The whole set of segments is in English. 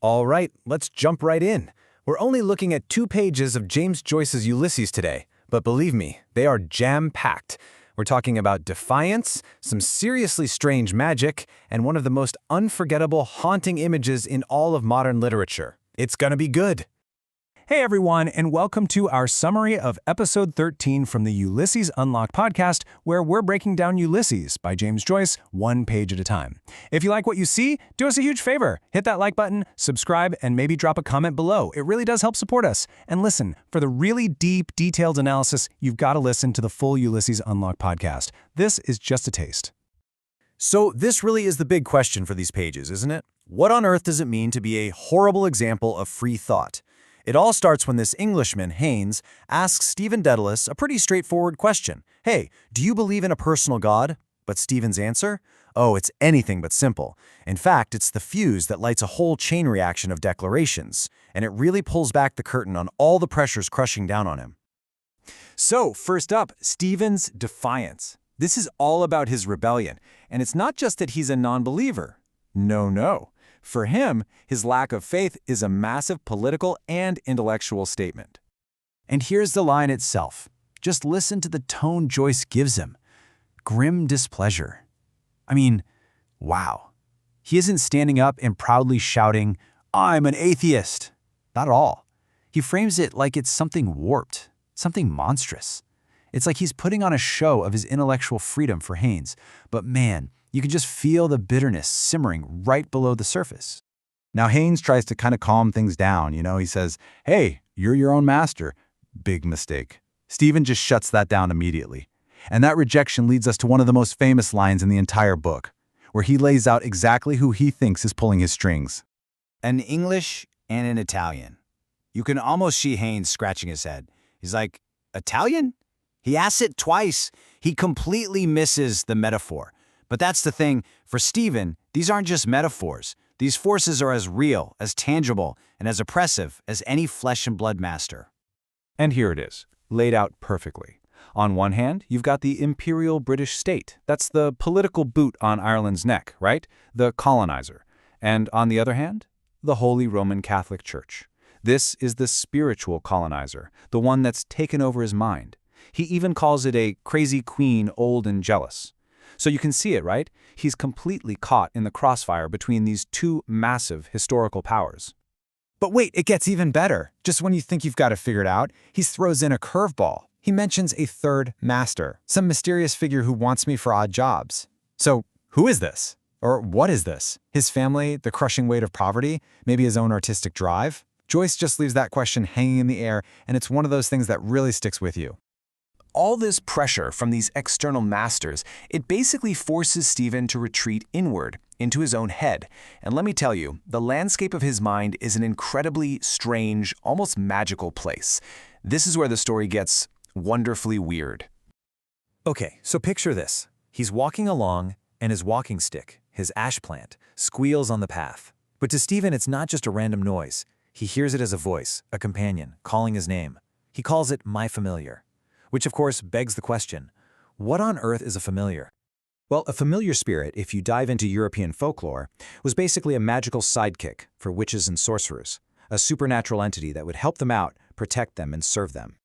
All right, let's jump right in. We're only looking at 2 pages of James Joyce's Ulysses today, but believe me, they are jam-packed. We're talking about defiance, some seriously strange magic, and one of the most unforgettable, haunting images in all of modern literature. It's gonna be good. Hey everyone, and welcome to our summary of episode 13 from the Ulysses Unlocked podcast, where we're breaking down Ulysses by James Joyce 1 page at a time. If you like what you see, do us a huge favor. Hit that like button, subscribe, and maybe drop a comment below. It really does help support us. And listen, for the really deep, detailed analysis, you've got to listen to the full Ulysses Unlocked podcast. This is just a taste. So this really is the big question for these pages, isn't it? What on earth does it mean to be a horrible example of free thought? It all starts when this Englishman, Haynes, asks Stephen Dedalus a pretty straightforward question. Hey, do you believe in a personal God? But Stephen's answer? Oh, it's anything but simple. In fact, it's the fuse that lights a whole chain reaction of declarations, and it really pulls back the curtain on all the pressures crushing down on him. So, first up, Stephen's defiance. This is all about his rebellion, and it's not just that he's a non-believer. No. For him, his lack of faith is a massive political and intellectual statement. And here's the line itself. Just listen to the tone Joyce gives him. Grim displeasure. I mean, wow. He isn't standing up and proudly shouting, "I'm an atheist." Not at all. He frames it like it's something warped, something monstrous. It's like he's putting on a show of his intellectual freedom for Haynes. But man, you can just feel the bitterness simmering right below the surface. Now Haynes tries to kind of calm things down, he says, "Hey, you're your own master." Big mistake. Stephen just shuts that down immediately. And that rejection leads us to one of the most famous lines in the entire book, where he lays out exactly who he thinks is pulling his strings. In English and in Italian. You can almost see Haynes scratching his head. He's like, Italian? He asks it twice. He completely misses the metaphor. But that's the thing, for Stephen, these aren't just metaphors. These forces are as real, as tangible, and as oppressive as any flesh and blood master. And here it is, laid out perfectly. On one hand, you've got the imperial British state. That's the political boot on Ireland's neck, right? The colonizer. And on the other hand, the Holy Roman Catholic Church. This is the spiritual colonizer, the one that's taken over his mind. He even calls it a crazy queen, old and jealous. So you can see it, right? He's completely caught in the crossfire between these two massive historical powers. But wait, it gets even better. Just when you think you've got it figured out, he throws in a curveball. He mentions a third master, some mysterious figure who wants me for odd jobs. So who is this? Or what is this? His family, the crushing weight of poverty, maybe his own artistic drive? Joyce just leaves that question hanging in the air, and it's one of those things that really sticks with you. All this pressure from these external masters, it basically forces Stephen to retreat inward, into his own head. And let me tell you, the landscape of his mind is an incredibly strange, almost magical place. This is where the story gets wonderfully weird. Okay, so picture this. He's walking along, and his walking stick, his ashplant, squeals on the path. But to Stephen, it's not just a random noise. He hears it as a voice, a companion, calling his name. He calls it my familiar. Which of course begs the question, what on earth is a familiar? Well, a familiar spirit, if you dive into European folklore, was basically a magical sidekick for witches and sorcerers, a supernatural entity that would help them out, protect them, and serve them.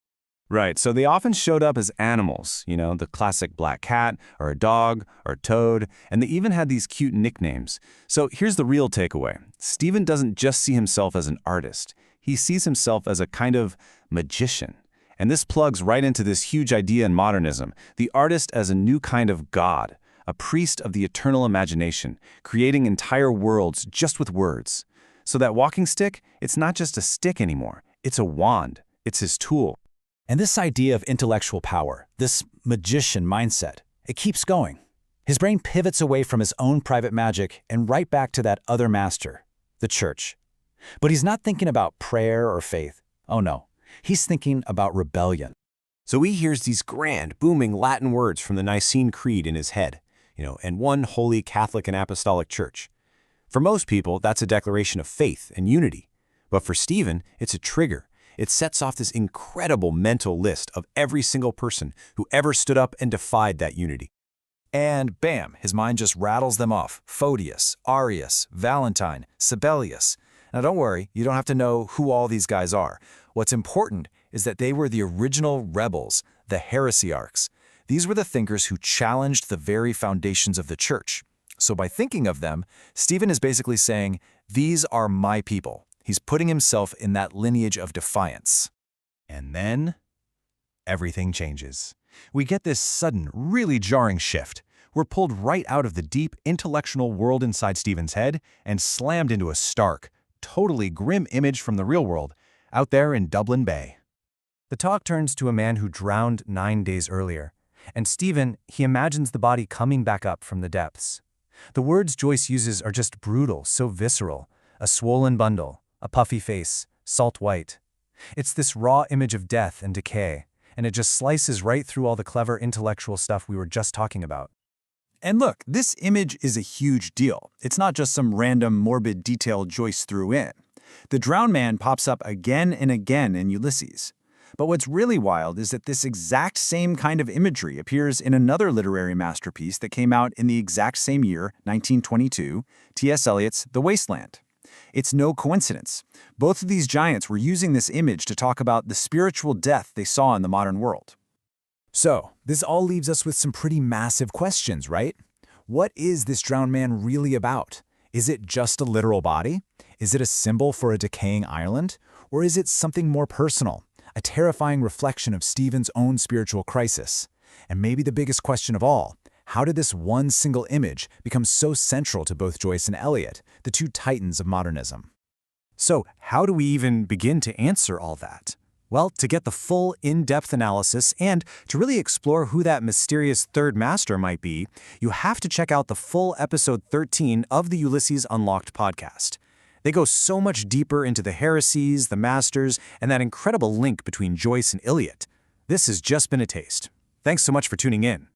Right, so they often showed up as animals, the classic black cat, or a dog, or a toad, and they even had these cute nicknames. So here's the real takeaway. Stephen doesn't just see himself as an artist. He sees himself as a kind of magician. And this plugs right into this huge idea in modernism, the artist as a new kind of god, a priest of the eternal imagination, creating entire worlds just with words. So that walking stick, it's not just a stick anymore, it's a wand, it's his tool. And this idea of intellectual power, this magician mindset, it keeps going. His brain pivots away from his own private magic and right back to that other master, the church. But he's not thinking about prayer or faith. Oh no. He's thinking about rebellion. So he hears these grand, booming Latin words from the Nicene Creed in his head, and one holy Catholic and apostolic church. For most people, that's a declaration of faith and unity. But for Stephen, it's a trigger. It sets off this incredible mental list of every single person who ever stood up and defied that unity. And bam, his mind just rattles them off. Photius, Arius, Valentine, Sibelius. Now don't worry, you don't have to know who all these guys are. What's important is that they were the original rebels, the heresiarchs. These were the thinkers who challenged the very foundations of the church. So by thinking of them, Stephen is basically saying, these are my people. He's putting himself in that lineage of defiance. And then everything changes. We get this sudden, really jarring shift. We're pulled right out of the deep intellectual world inside Stephen's head and slammed into a stark, totally grim image from the real world, out there in Dublin Bay. The talk turns to a man who drowned 9 days earlier, and Stephen, he imagines the body coming back up from the depths. The words Joyce uses are just brutal, so visceral. A swollen bundle, a puffy face, salt white. It's this raw image of death and decay, and it just slices right through all the clever intellectual stuff we were just talking about. And look, this image is a huge deal. It's not just some random morbid detail Joyce threw in. The drowned man pops up again and again in Ulysses. But what's really wild is that this exact same kind of imagery appears in another literary masterpiece that came out in the exact same year, 1922, T.S. Eliot's The Wasteland. It's no coincidence. Both of these giants were using this image to talk about the spiritual death they saw in the modern world. So, this all leaves us with some pretty massive questions, right? What is this drowned man really about? Is it just a literal body? Is it a symbol for a decaying Ireland? Or is it something more personal, a terrifying reflection of Stephen's own spiritual crisis? And maybe the biggest question of all, how did this one single image become so central to both Joyce and Eliot, the two titans of modernism? So, how do we even begin to answer all that? Well, to get the full, in-depth analysis and to really explore who that mysterious third master might be, you have to check out the full episode 13 of the Ulysses Unlocked podcast. They go so much deeper into the heresies, the masters, and that incredible link between Joyce and Eliot. This has just been a taste. Thanks so much for tuning in.